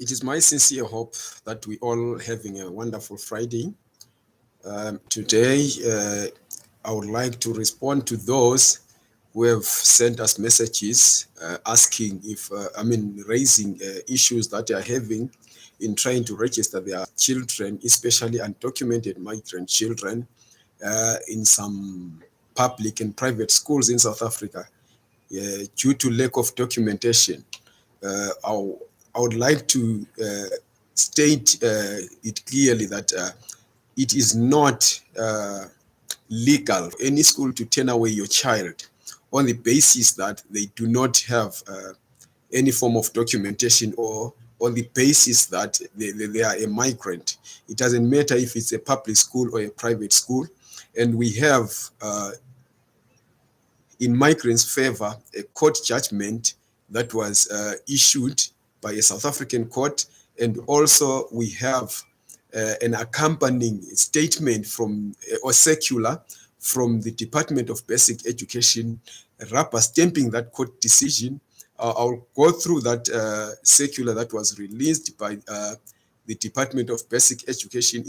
It is my sincere hope that we all having a wonderful Friday. Today, I would like to respond to those who have sent us messages asking if, raising issues that they are having in trying to register their children, especially undocumented migrant children, in some public and private schools in South Africa due to lack of documentation. I would like to state it clearly that it is not legal for any school to turn away your child on the basis that they do not have any form of documentation or on the basis that they are a migrant. It doesn't matter if it's a public school or a private school. And we have, in migrants' favor, a court judgment that was issued by a South African court. And also we have an accompanying statement from or circular from the Department of Basic Education, rubber stamping that court decision. I'll go through that circular that was released by the Department of Basic Education,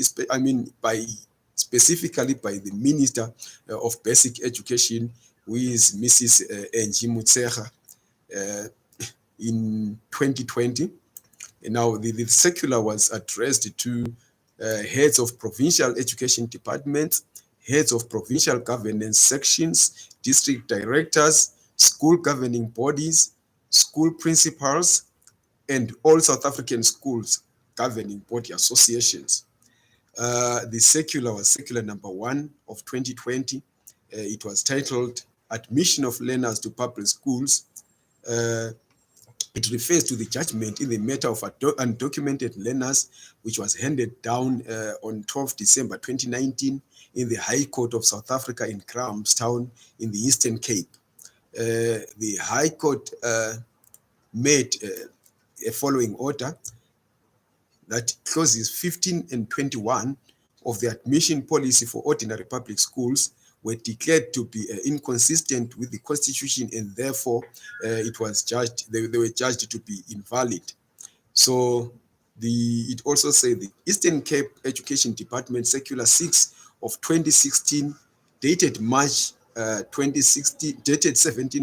specifically by the Minister of Basic Education, who is Mrs. Angie Mutseha, in 2020. And now the circular was addressed to heads of provincial education departments, heads of provincial governance sections, district directors, school governing bodies, school principals, and all South African schools governing body associations. The circular was circular number 1 of 2020. It was titled Admission of Learners to Public Schools. It refers to the judgment in the matter of undocumented learners, which was handed down on 12 December 2019 in the High Court of South Africa in Grahamstown in the Eastern Cape. The High Court made a following order that clauses 15 and 21 of the admission policy for ordinary public schools were declared to be inconsistent with the Constitution, and therefore it was judged. They were judged to be invalid. So it also said the Eastern Cape Education Department Circular 6 of 2016, dated 17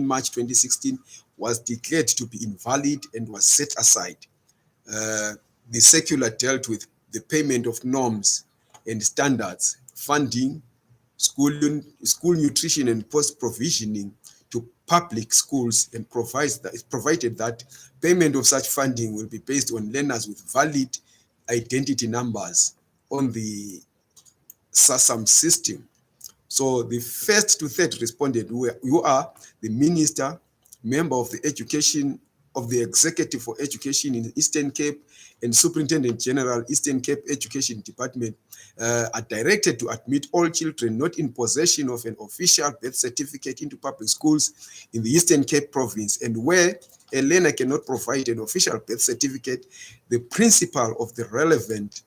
March 2016, was declared to be invalid and was set aside. The circular dealt with the payment of norms and standards, funding, school nutrition and post-provisioning to public schools, and provided that payment of such funding will be based on learners with valid identity numbers on the SASAM system. So the first to third respondent, who are the minister, member of the Executive for Education in Eastern Cape, and Superintendent General, Eastern Cape Education Department, are directed to admit all children not in possession of an official birth certificate into public schools in the Eastern Cape province. And where a learner cannot provide an official birth certificate, the principal of the relevant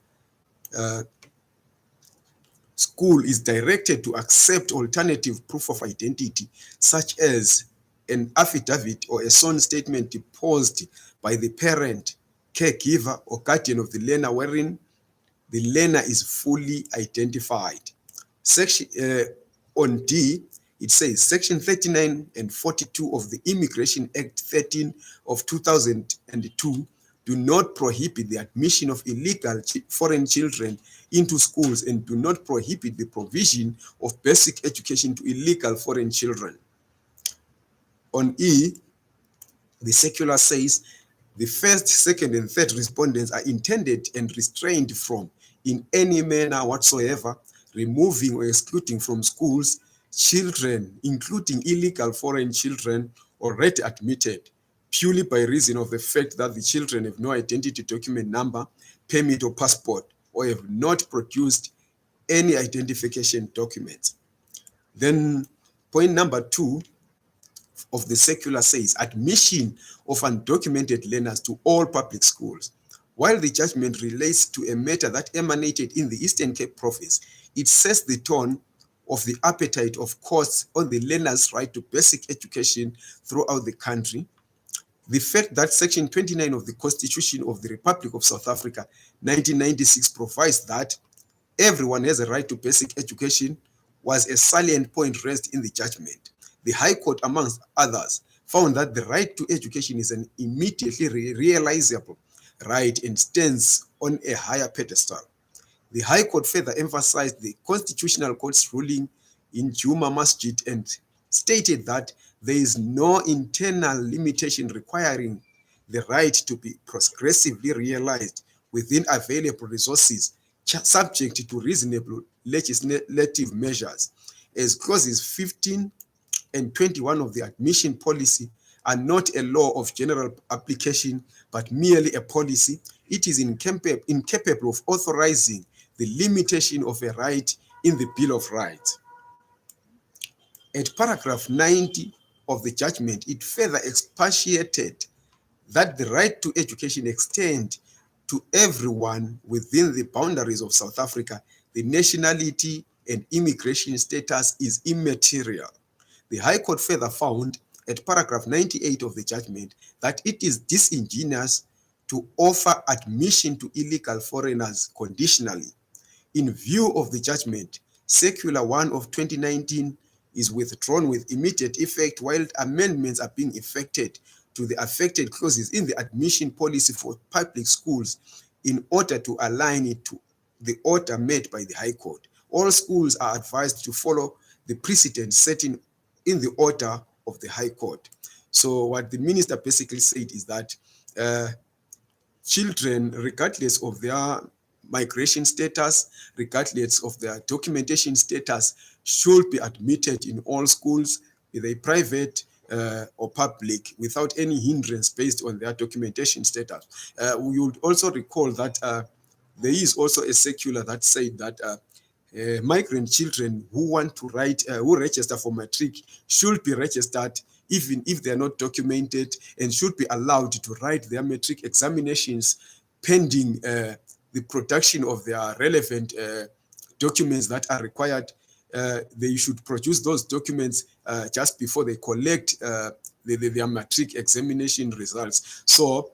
school is directed to accept alternative proof of identity, such as an affidavit or a sworn statement deposed by the parent, caregiver, or guardian of the learner, wherein the learner is fully identified. On D, it says Section 39 and 42 of the Immigration Act 13 of 2002 do not prohibit the admission of illegal foreign children into schools and do not prohibit the provision of basic education to illegal foreign children. On E, the circular says the first, second, and third respondents are intended and restrained from, in any manner whatsoever, removing or excluding from schools children, including illegal foreign children already admitted, purely by reason of the fact that the children have no identity document number, permit, or passport, or have not produced any identification documents. Then point number 2 of the circular says admission of undocumented learners to all public schools. While the judgment relates to a matter that emanated in the Eastern Cape province, it sets the tone of the appetite of courts on the learners' right to basic education throughout the country. The fact that Section 29 of the Constitution of the Republic of South Africa, 1996, provides that everyone has a right to basic education was a salient point raised in the judgment. The High Court, amongst others, found that the right to education is an immediately realizable right and stands on a higher pedestal. The High Court further emphasized the Constitutional Court's ruling in Juma Masjid and stated that there is no internal limitation requiring the right to be progressively realized within available resources, subject to reasonable legislative measures. As clauses 15 and 21 of the admission policy are not a law of general application, but merely a policy, it is incapable of authorizing the limitation of a right in the Bill of Rights. At paragraph 90 of the judgment, it further expatiated that the right to education extends to everyone within the boundaries of South Africa. The nationality and immigration status is immaterial. The High Court further found at paragraph 98 of the judgment that it is disingenuous to offer admission to illegal foreigners conditionally. In view of the judgment, Circular 1 of 2019 is withdrawn with immediate effect while amendments are being effected to the affected clauses in the admission policy for public schools in order to align it to the order made by the High Court. All schools are advised to follow the precedent set in the order of the High Court. So what the minister basically said is that children, regardless of their migration status, regardless of their documentation status, should be admitted in all schools, be they private or public, without any hindrance based on their documentation status. We would also recall that there is also a circular that said that migrant children who want to who register for matric should be registered even if they are not documented, and should be allowed to write their matric examinations pending the production of their relevant documents that are required. They should produce those documents just before they collect their matric examination results. So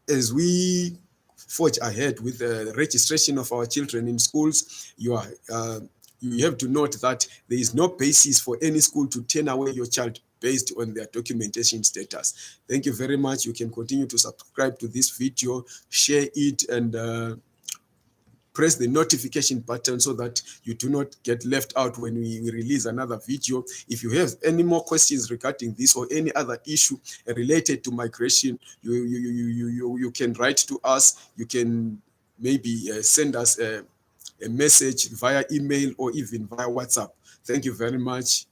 as we forge ahead with the registration of our children in schools, you have to note that there is no basis for any school to turn away your child based on their documentation status. Thank you very much. You can continue to subscribe to this video, share it, and press the notification button so that you do not get left out when we release another video. If you have any more questions regarding this or any other issue related to migration, you can write to us. You can maybe send us a message via email or even via WhatsApp. Thank you very much.